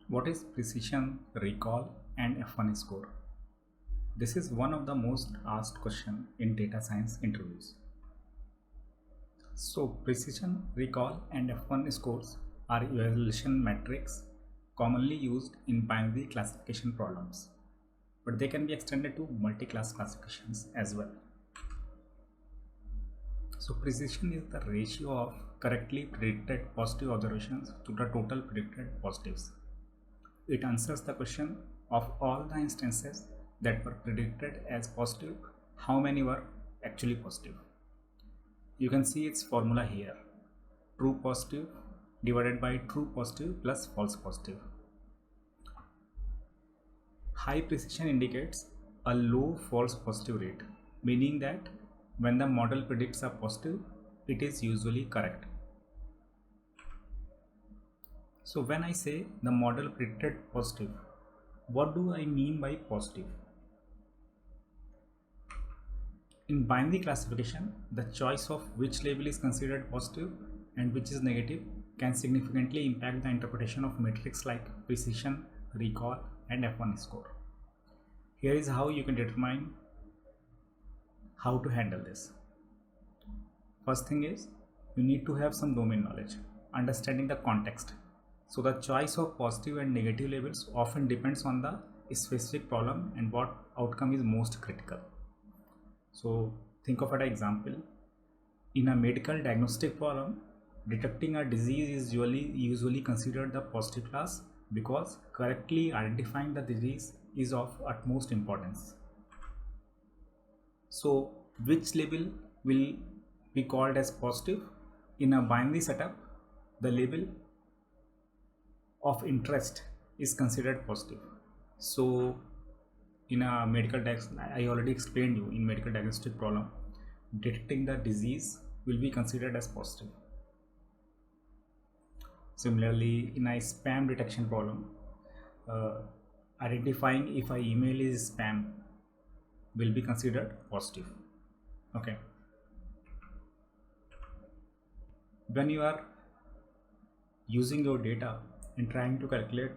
What is precision, recall, and F1 score? This is one of the most asked questions in data science interviews. So, precision, recall, and F1 scores are evaluation metrics commonly used in binary classification problems, but they can be extended to multi-class classifications as well. So, precision is the ratio of correctly predicted positive observations to the total predicted positives. It answers the question of all the instances that were predicted as positive, how many were actually positive. You can see its formula here. True positive divided by true positive plus false positive. High precision indicates a low false positive rate, meaning that when the model predicts a positive, it is usually correct. So when I say the model predicted positive, what do I mean by positive? In binary classification, the choice of which label is considered positive and which is negative can significantly impact the interpretation of metrics like precision, recall, and F1 score. Here is how you can determine how to handle this. First thing is, you need to have some domain knowledge, understanding the context. So the choice of positive and negative labels often depends on the specific problem and what outcome is most critical. So think of an example. In a medical diagnostic problem, detecting a disease is usually considered the positive class because correctly identifying the disease is of utmost importance. So which label will be called as positive? In a binary setup, the label of interest is considered positive. So in a medical I already explained you in medical diagnostic problem, detecting the disease will be considered as positive. Similarly, in a spam detection problem, identifying if an email is spam will be considered positive. Okay. When you are using your data and trying to calculate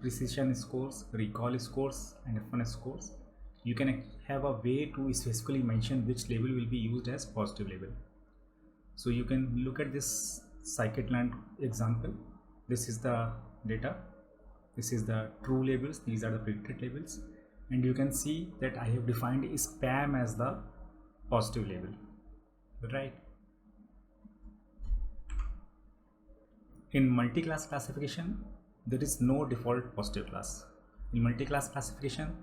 precision scores, recall scores, and F1 scores, you can have a way to specifically mention which label will be used as positive label. So you can look at this scikit-learn example. This is the data. This is the true labels. These are the predicted labels. And you can see that I have defined spam as the positive label, right? In multi-class classification, there is no default positive class. In multi-class classification,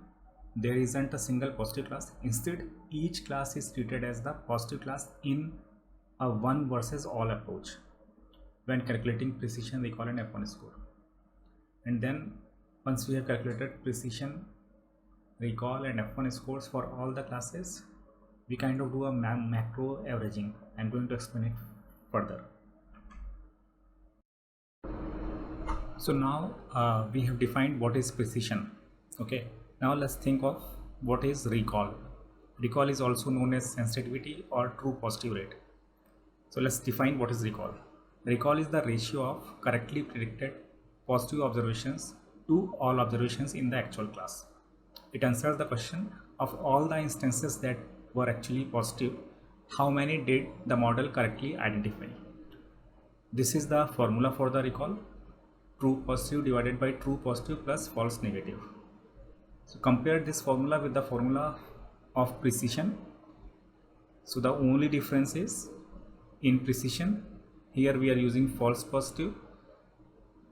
there isn't a single positive class. Instead, each class is treated as the positive class in a one versus all approach when calculating precision, recall, and F1 score. And then once we have calculated precision, recall, and F1 scores for all the classes, we kind of do a macro averaging. I'm going to explain it further. So now we have defined what is precision. Okay, now let's think of what is recall. Recall is also known as sensitivity or true positive rate. So let's define what is recall. Recall is the ratio of correctly predicted positive observations to all observations in the actual class. It answers the question of all the instances that were actually positive, how many did the model correctly identify. This is the formula for the recall. True positive divided by true positive plus false negative. So compare this formula with the formula of precision. So the only difference is in precision, here we are using false positive.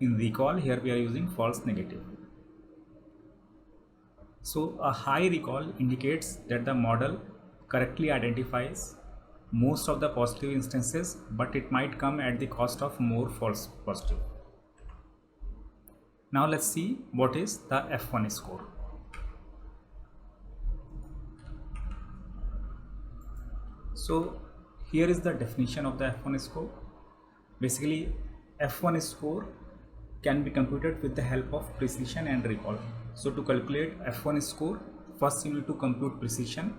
In recall, here we are using false negative. So a high recall indicates that the model correctly identifies most of the positive instances, but it might come at the cost of more false positive. Now let's see what is the F1 score. So here is the definition of the F1 score. Basically, F1 score can be computed with the help of precision and recall. So to calculate F1 score, first you need to compute precision,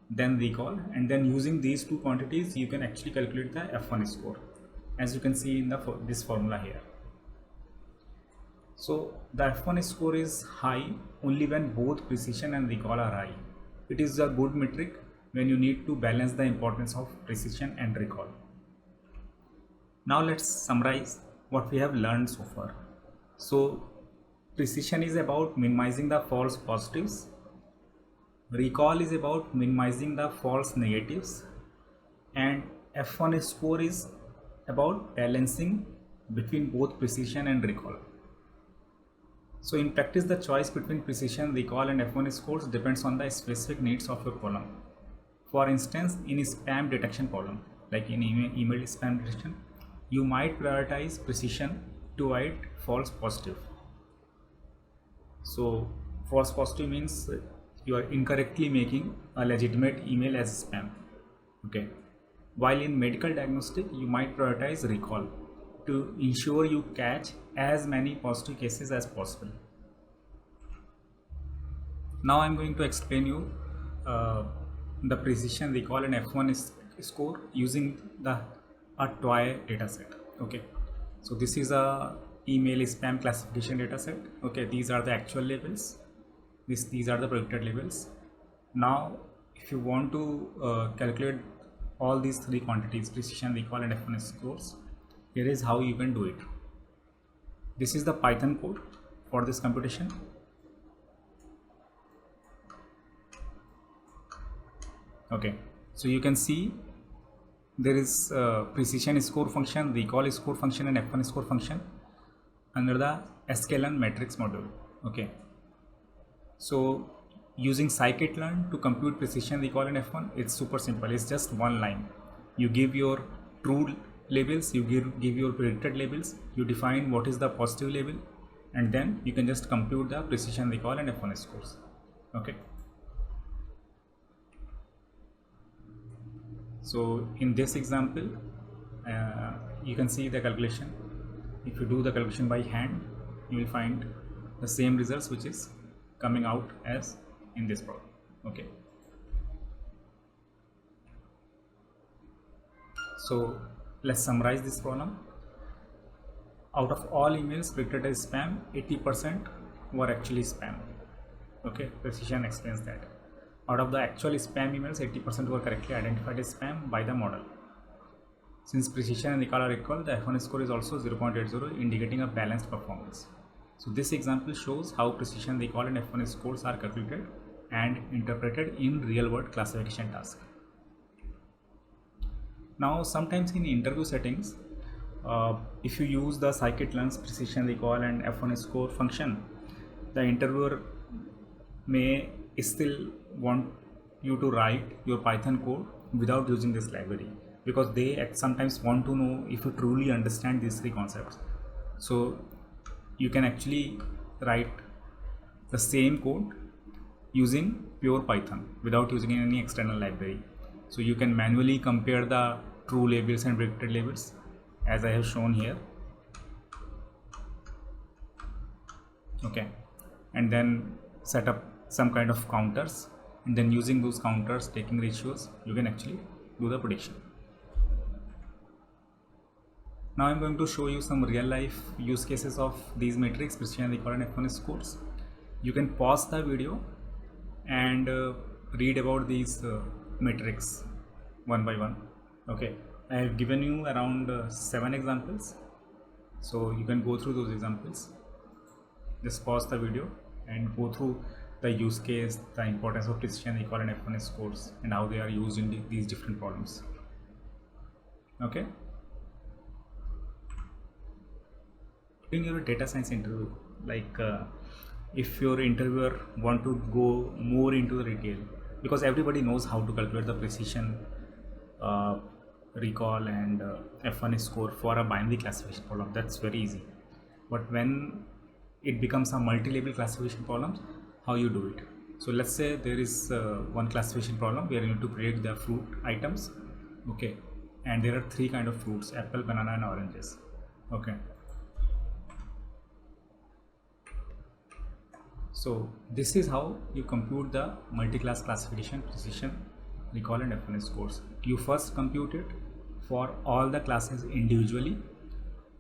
then recall, and then using these two quantities you can actually calculate the F1 score, as you can see in this formula here. So the F1 score is high only when both precision and recall are high. It is a good metric when you need to balance the importance of precision and recall. Now let's summarize what we have learned so far. So precision is about minimizing the false positives, recall is about minimizing the false negatives, and F1 score is about balancing between both precision and recall. So in practice, the choice between precision, recall and F1 scores depends on the specific needs of your problem. For instance, in spam detection problem, like in email spam detection, you might prioritize precision to avoid false positive. So false positive means you are incorrectly making a legitimate email as spam. Okay. While in medical diagnostic, you might prioritize recall to ensure you catch as many positive cases as possible. Now I'm going to explain you the precision, recall and F1 score using the a toy dataset. Okay, so this is a email spam classification dataset. Okay, these are the actual labels. These are the predicted labels. Now, if you want to calculate all these three quantities, precision, recall and F1 scores, here is how you can do it. This is the Python code for this computation. Okay, so you can see there is precision score function, recall score function and F1 score function under the sklearn matrix module. Okay, so using scikit-learn to compute precision, recall and F1, it's super simple. It's just one line. You give your true labels, you give your predicted labels, you define what is the positive label, and then you can just compute the precision, recall and F1 scores. Okay, so in this example you can see the calculation. If you do the calculation by hand, you will find the same results which is coming out as in this problem. Okay, so let's summarize this problem. Out of all emails predicted as spam, 80% were actually spam. Okay, precision explains that. Out of the actual spam emails, 80% were correctly identified as spam by the model. Since precision and recall are equal, the F1 score is also 0.80, indicating a balanced performance. So this example shows how precision, recall and F1 scores are calculated and interpreted in real-world classification tasks. Now, sometimes in interview settings, if you use the scikit-learn's precision, recall and F1 score function, the interviewer may still want you to write your Python code without using this library, because they sometimes want to know if you truly understand these three concepts. So you can actually write the same code using pure Python without using any external library. So you can manually compare the true labels and predicted labels as I have shown here. Okay, and then set up some kind of counters, and then using those counters, taking ratios, you can actually do the prediction. Now I'm going to show you some real life use cases of these metrics, precision, recall and F1 scores. You can pause the video and read about these metrics one by one. Okay, I have given you around 7 examples, so you can go through those examples. Just pause the video and go through the use case, the importance of precision, recall and F1 scores, and how they are used in these different problems. Okay, in your data science interview, like if your interviewer want to go more into the detail, because everybody knows how to calculate the precision, recall and F1 score for a binary classification problem, that's very easy. But when it becomes a multi-label classification problem, how you do it? So let's say there is one classification problem where you need to predict the fruit items. Okay, and there are 3 kind of fruits: apple, banana and oranges. Okay, so this is how you compute the multi-class classification, precision, recall and F1 scores. You first compute it for all the classes individually.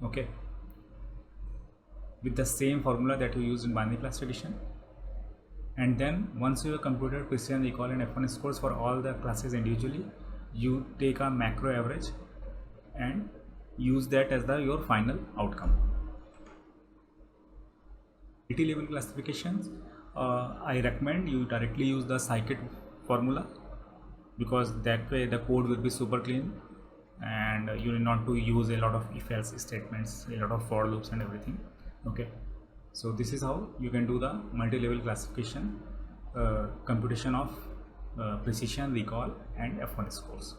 Okay, with the same formula that you used in binary classification. And then once you have computed precision recall and F1 scores for all the classes individually, you take a macro average and use that as your final outcome. Multi-level classifications, I recommend you directly use the scikit formula, because that way the code will be super clean and you need not to use a lot of if-else statements, a lot of for loops and everything. Okay, so this is how you can do the multi-level classification computation of precision recall and F1 scores.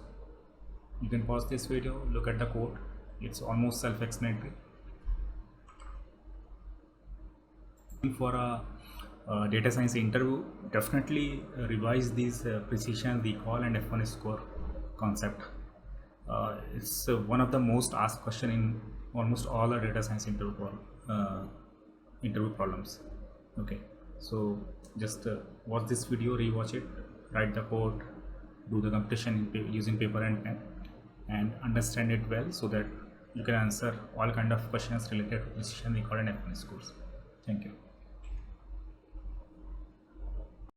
You can pause this video, look at the code, it's almost self-explanatory. For a data science interview, definitely revise these precision recall and F1 score concept. It's one of the most asked question in almost all the data science interview problems. Okay, so just watch this video, rewatch it, write the code, do the computation using paper and pen, and understand it well so that you can answer all kind of questions related to precision recall and F1 scores. Thank you.